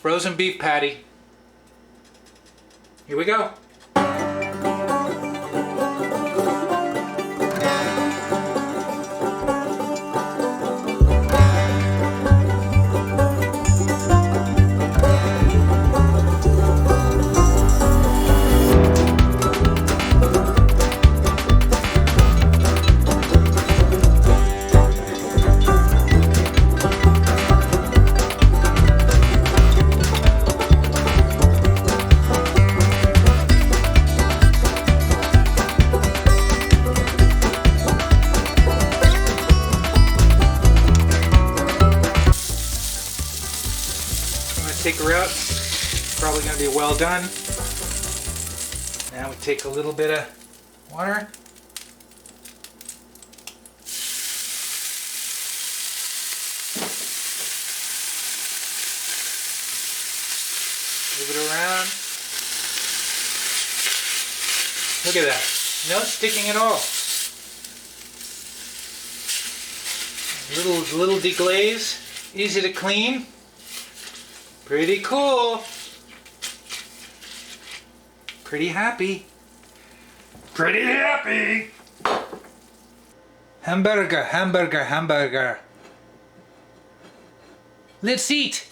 frozen beef patty. Here we go. Take her out. Probably going to be well done. Now we take a little bit of water. Move it around. Look at that. No sticking at all. Little deglaze. Easy to clean. Pretty cool. Pretty happy. Pretty happy. Hamburger, hamburger, hamburger. Let's eat.